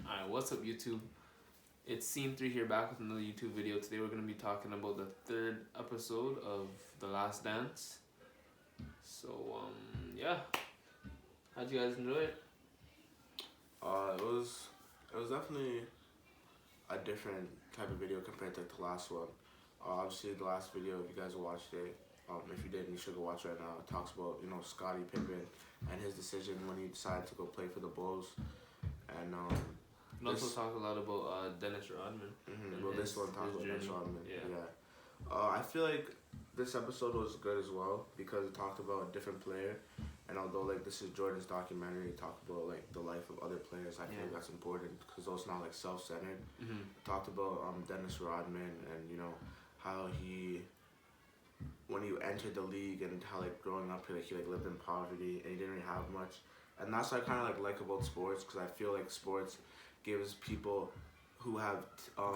Alright, what's up YouTube? It's Scene 3 here, back with another YouTube video. Today we're going to be talking about the third episode of The Last Dance. So, yeah. How'd you guys enjoy it? It was definitely a different type of video compared to the last one. Obviously, the last video, if you guys watched it, if you didn't, you should go watch it right now. It talks about, Scottie Pippen and his decision when he decided to go play for the Bulls. And It also talks a lot about Dennis Rodman. well, this one talks about Dennis Rodman. Yeah. I feel like this episode was good as well because it talked about a different player. And although like this is Jordan's documentary, it talked about like the life of other players. I feel like that's important because those not like self-centered. Talked about Dennis Rodman and how he when he entered the league and how like growing up he lived in poverty and he didn't really have much. And that's what I kind of like about sports because I feel like sports gives people who have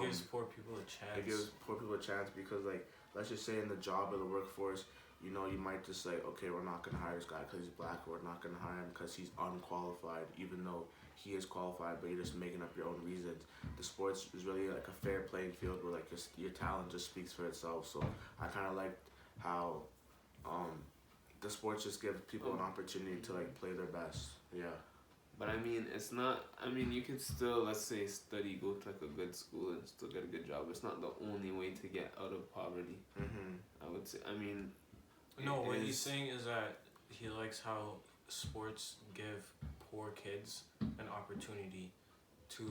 gives poor people a chance. It gives poor people a chance because like let's just say in the job or the workforce, you might just say, okay, we're not gonna hire this guy because he's black, or we're not gonna hire him because he's unqualified, even though he is qualified, but you're just making up your own reasons. The sports is really like a fair playing field where like just your talent just speaks for itself. So I kind of liked how the sports just give people an opportunity to like play their best. Yeah. But I mean, it's not. I mean, you can still, let's say, study, go to like a good school, and still get a good job. It's not the only way to get out of poverty. I would say. I mean, no. What he's saying is that he likes how sports give poor kids an opportunity to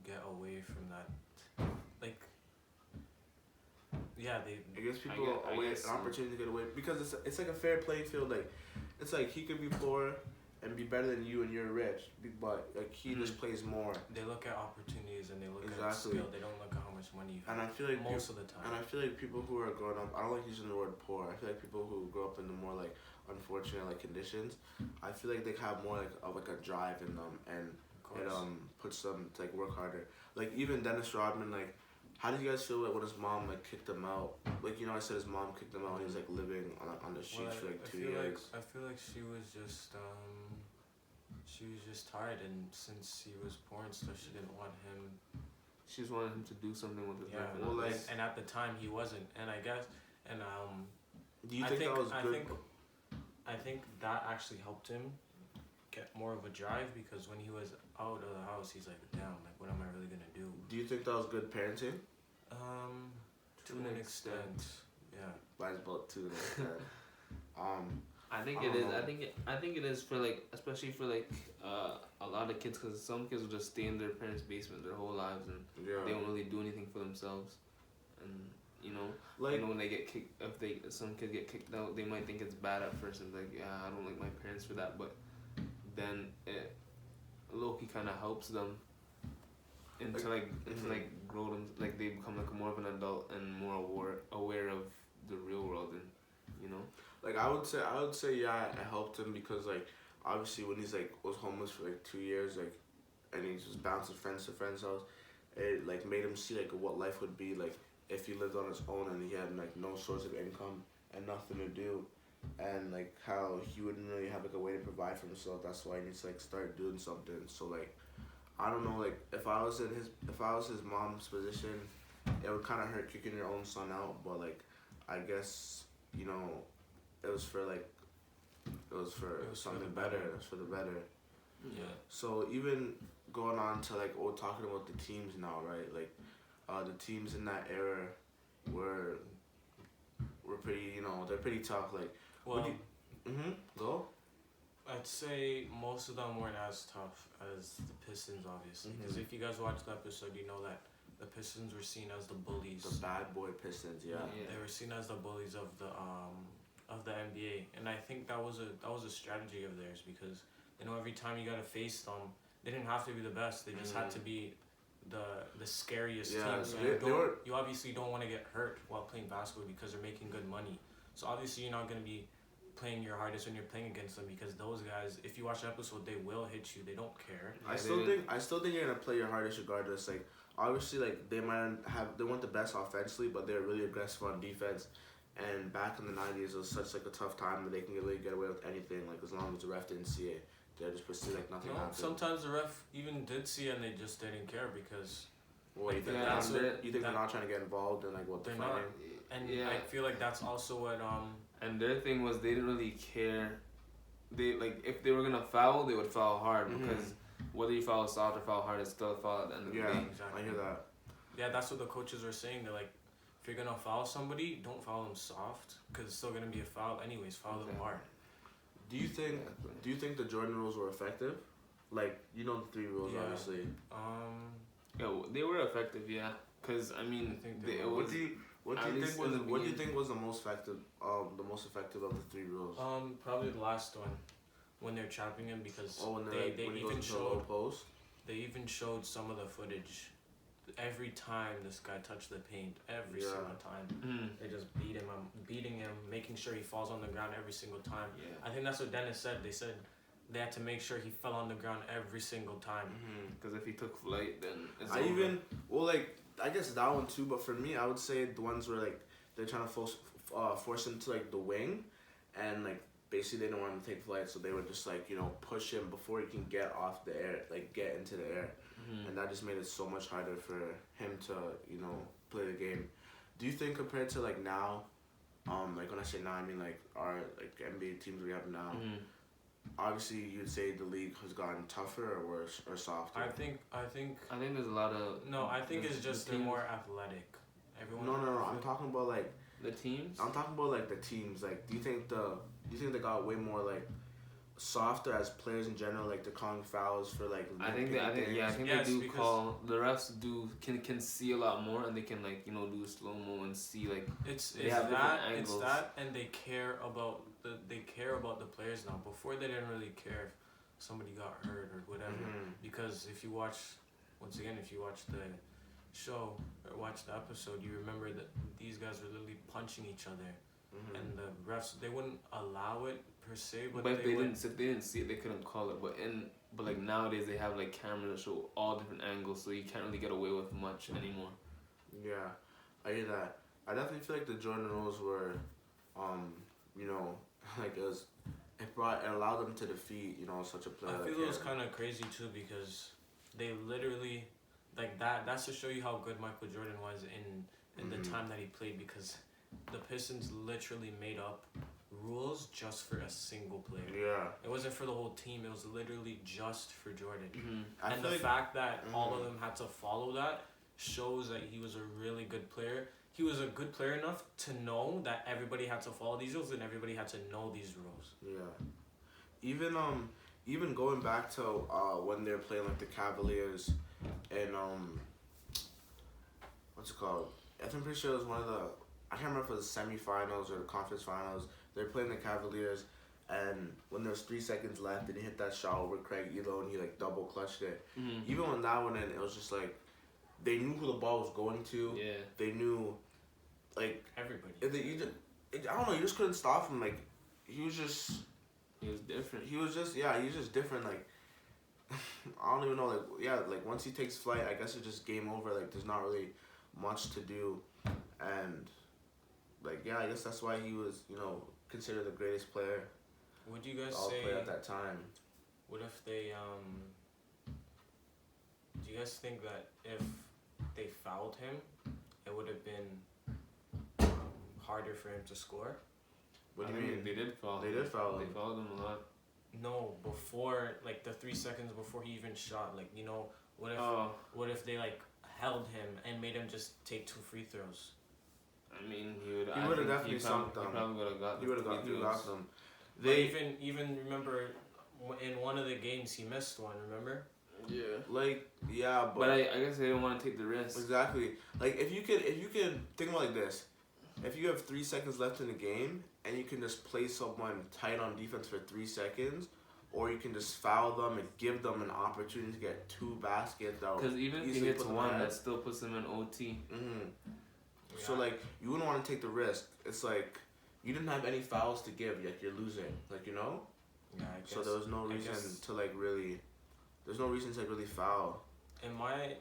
get away from that. Like, yeah, it gives people an opportunity to get away because it's like a fair playing field. Like, it's like he could be poor and be better than you and you're rich, but like he just plays more. They look at opportunities and they look at skill. They don't look at how much money you have. And I feel like most of the time. And I feel like people who are growing up, I don't like using the word poor. I feel like people who grow up in the more like unfortunate like conditions, I feel like they have more like a drive in them, and it puts them to like work harder. Like even Dennis Rodman, like how did you guys feel like when his mom like kicked him out? Like I said his mom kicked him out and he was like living on the streets for like 2 years. I feel like she was just tired, and since he was poor and stuff, she didn't want him. She just wanted him to do something with his life. Well, and at the time he wasn't, and I guess, and do you think that was good? I think that actually helped him get more of a drive because when he was out of the house, he's like, damn, like what am I really gonna do? Do you think that was good parenting? To an extent, yeah. Mine's about to an extent. I think it is. I think it is for like, especially for like a lot of kids, because some kids will just stay in their parents' basement their whole lives and they don't really do anything for themselves. And when they get kicked, if some kids get kicked out, they might think it's bad at first and like, yeah, I don't like my parents for that, but then it low-key kind of helps them into grow them, like they become like more of an adult and more aware of the real world, and Like I would say yeah, it helped him because like obviously when he's like was homeless for like 2 years, like, and he just bouncing friends to friends' house, it like made him see like what life would be like if he lived on his own and he had like no source of income and nothing to do, and like how he wouldn't really have like a way to provide for himself. That's why he needs to like start doing something. So like I don't know, like if I was his mom's position, it would kind of hurt kicking your own son out, but like I guess it was for something better. It was for the better. Yeah. So even going on to like talking about the teams now, right? Like the teams in that era were pretty, they're pretty tough. Like go. I'd say most of them weren't as tough as the Pistons, obviously. Because if you guys watched the episode, you know that the Pistons were seen as the bullies. The bad boy Pistons, yeah. They were seen as the bullies of the NBA, and I think that was a strategy of theirs because every time you gotta face them, they didn't have to be the best. They just had to be the scariest team. So you obviously don't want to get hurt while playing basketball because they're making good money. So obviously you're not gonna be playing your hardest when you're playing against them because those guys, if you watch the episode, they will hit you. They don't care. I still think you're gonna play your hardest regardless. Like obviously, like they weren't the best offensively, but they're really aggressive on defense. And back in the 90s, it was such like a tough time that they can really get away with anything. Like as long as the ref didn't see it, they're just proceed like nothing No, happened? sometimes the ref even did see it and they just didn't care because. Well, you think, they're not trying to get involved in like what they're fighting? And I feel like that's also what And their thing was they didn't really care. They like if they were gonna foul, they would foul hard because whether you foul soft or foul hard, it's still a foul at the end of the day. Exactly. I hear that. Yeah, that's what the coaches were saying. They're like, if you're gonna foul somebody, don't foul them soft because it's still gonna be a foul anyways. Foul them hard. Do you think the Jordan rules were effective? Like the 3 rules, obviously. Yeah, they were effective. Yeah, because I mean, what do you think was the most effective? The most effective of the 3 rules. Probably the last one, when they're trapping him because they when even showed low post. They even showed some of the footage. Every time this guy touched the paint, every single time, they just beating him, making sure he falls on the ground every single time. Yeah. I think that's what Dennis said. They said they had to make sure he fell on the ground every single time. Because if he took flight, then it's I guess that one too. But for me, I would say the ones where like they're trying to force him to like the wing, and like basically they didn't want him to take flight, so they would just like push him before he can get off the air, like get into the air. And that just made it so much harder for him to, play the game. Do you think compared to like now, like when I say now, I mean like our like NBA teams we have now. Obviously, you'd say the league has gotten tougher or worse or softer. I think there's a lot of. No, I think it's just they're more athletic. Everyone. No. I'm talking about like the teams. I'm talking about like the teams. Like, do you think they got way more like softer as players in general, like they're calling fouls for like I think they do call the refs can see a lot more and they can like do slow mo and see like it's that and they care about the players now. Before they didn't really care if somebody got hurt or whatever because if you watch the show or watch the episode, you remember that these guys were literally punching each other. And the refs, they wouldn't allow it per se, but if they didn't see it, they couldn't call it. But like nowadays, they have like cameras that show all different angles, so you can't really get away with much anymore. Yeah, I hear that. I definitely feel like the Jordan rules were, like it allowed them to defeat such a player. I feel it was kind of crazy too because they literally like that. That's to show you how good Michael Jordan was in the time that he played because the Pistons literally made up rules just for a single player. Yeah. It wasn't for the whole team. It was literally just for Jordan. And the fact that all of them had to follow that shows that he was a really good player. He was a good player enough to know that everybody had to follow these rules and everybody had to know these rules. Yeah. Even going back to when they were playing like the Cavaliers and what's it called? I'm pretty sure it was one of the I can't remember if it was the semifinals or the conference finals. They were playing the Cavaliers, and when there was 3 seconds left, and he hit that shot over Craig Elo, and he like double clutched it. Even when that went in, it was just like they knew who the ball was going to. Yeah. They knew, like everybody. I don't know. You just couldn't stop him. Like he was different. He was just different. Like I don't even know. Like once he takes flight, I guess it's just game over. Like there's not really much to do, and. I guess that's why he was, considered the greatest player. Would you guys say play at that time? What if they do you guys think that if they fouled him, it would have been harder for him to score? What do you mean? They did foul. They did foul him. They fouled him a lot. No, before like the 3 seconds before he even shot, like what if they like held him and made him just take 2 free throws? I mean, he would have definitely sunk them. He probably would have got. He would have got them. They even remember in one of the games he missed one. Remember? Yeah. But I guess they didn't want to take the risk. Exactly. Like if you can think about it like this, if you have 3 seconds left in the game and you can just play someone tight on defense for 3 seconds. Or you can just foul them and give them an opportunity to get 2 baskets. Because even if he hits one, that still puts them in OT. Yeah. So you wouldn't want to take the risk. It's like you didn't have any fouls to give, yet you're losing. Yeah, I guess. So there was no reason to really. There's no reason to really foul. In my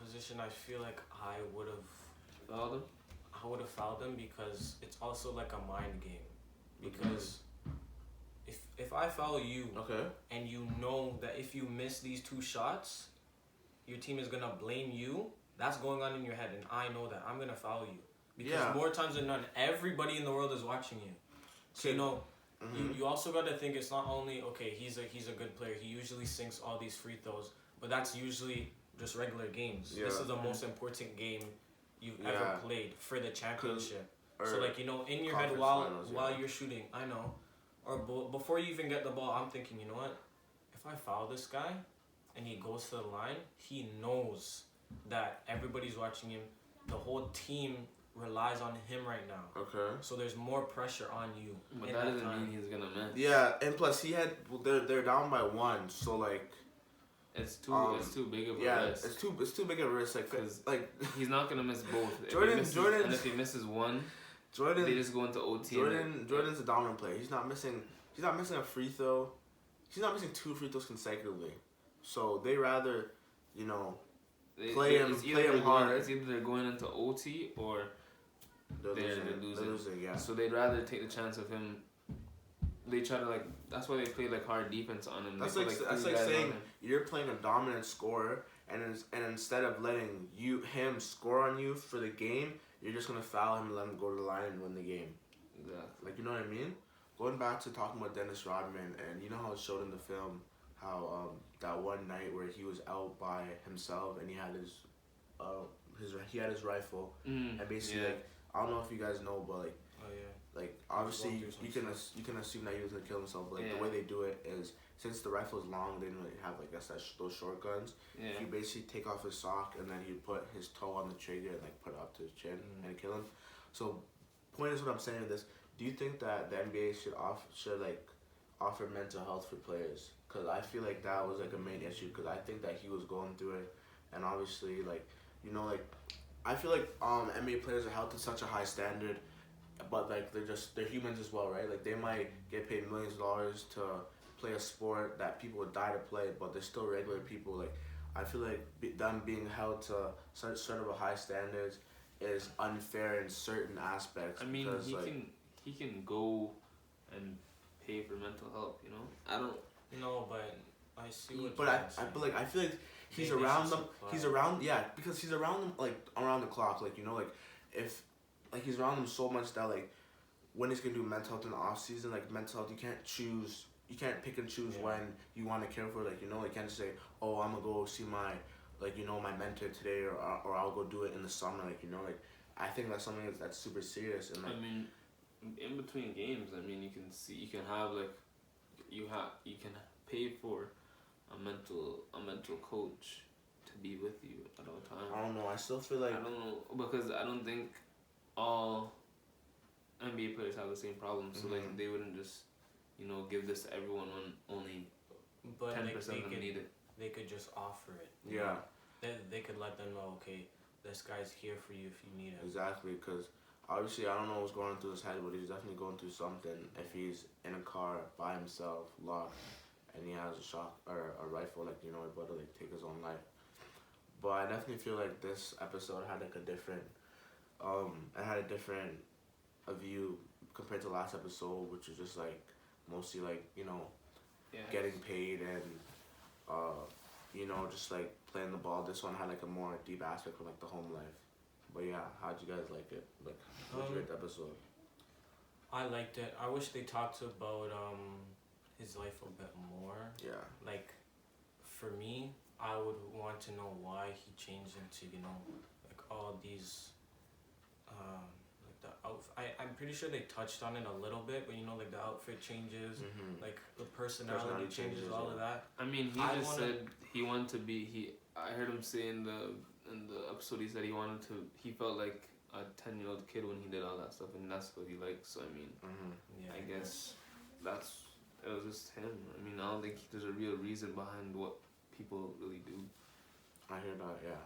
position, I feel like I would have fouled him. I would have fouled him because it's also like a mind game. Because if I foul you, okay, and you know that if you miss these 2 shots, your team is gonna blame you. That's going on in your head, and I know that I'm gonna foul you because more times than none, everybody in the world is watching you. So you know, you also gotta think it's not only okay. He's a good player. He usually sinks all these free throws, but that's usually just regular games. Yeah. This is the most important game you've ever played for the championship. So like you know, in your head while you're shooting, I know, or before you even get the ball, I'm thinking, you know what? If I foul this guy, and he goes to the line, he knows that everybody's watching him. The whole team relies on him right now. Okay. So there's more pressure on you. But that doesn't mean he's gonna miss. Yeah, and plus they're down by 1, so like. It's too big of a risk. It's too big of a risk. Like he's not gonna miss both. And if he misses one, they just go into OT. Jordan's a dominant player. He's not missing a free throw. He's not missing 2 free throws consecutively. So they rather, you know, play him hard. It's either they're going into OT or they're losing. Yeah. So they'd rather take the chance of him. They try to that's why they play hard defense on him. That's like saying you're playing a dominant scorer, and instead of letting him score on you for the game, you're just gonna foul him and let him go to the line and win the game. Exactly. Like, you know what I mean? Going back to talking about Dennis Rodman, and you know how it showed in the film how that one night where he was out by himself and he had his rifle, and basically I don't know if you guys know, but obviously you can assume that he was gonna kill himself, but the way they do it is, since the rifle is long, they don't really have those short guns. He basically take off his sock and then he put his toe on the trigger and put it up to his chin and kill him. So point is, what I'm saying is this: do you think that the NBA should offer mental health for players? Because I feel like that was a main issue, because I think that he was going through it, and obviously I feel like NBA players are held to such a high standard, but they're humans as well, right? Like, they might get paid millions of dollars to play a sport that people would die to play, but they're still regular people. Like, I feel like them being held to sort of a high standards is unfair in certain aspects. I mean, because, he can go and pay for mental health. You know, I don't. No, but I see what. But I feel like he's around them. He's around, because he's around them around the clock. If he's around them so much that when he's gonna do mental health in the off season, mental health, you can't pick and choose when you want to care for it. You can't just say, oh, I'm gonna go see my my mentor today, or I'll go do it in the summer. I think that's something that's super serious. And I mean, in between games, I mean, you can pay for a mental coach to be with you at all times. I don't know. I still feel like, I don't know, because I don't think all NBA players have the same problem. So they wouldn't just give this to everyone when only 10% of them need it. They could just offer it. Yeah. They could let them know, okay, this guy's here for you if you need it. Exactly, because obviously I don't know what's going through his head, but he's definitely going through something if he's in a car by himself, locked, and he has a shot or a rifle, about to take his own life. But I definitely feel like this episode had a different view compared to last episode, which was just mostly getting paid and just playing the ball. This one had a more deep aspect from the home life. But yeah, how'd you guys like it? What'd you rate the episode? I liked it. I wish they talked about his life a bit more. Yeah. For me, I would want to know why he changed into all these the outfit. I'm pretty sure they touched on it a little bit, but the outfit changes, the personality changes, all of that. I mean, he said he wanted to be. I heard him say in the episode, he said he felt like a 10-year-old kid when he did all that stuff, and that's what he likes. So I mean, I guess it was just him. I mean, I don't think there's a real reason behind what people really do. I hear that, yeah.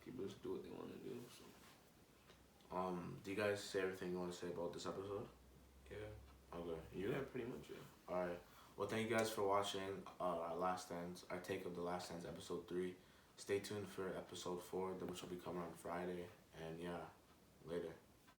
People just do what they want to do. So. Do you guys say everything you want to say about this episode? Yeah. Okay. Yeah, pretty much, yeah. Alright. Well, thank you guys for watching Last Dance. Our take of the Last Dance episode 3. Stay tuned for episode 4, which will be coming on Friday. And yeah, later.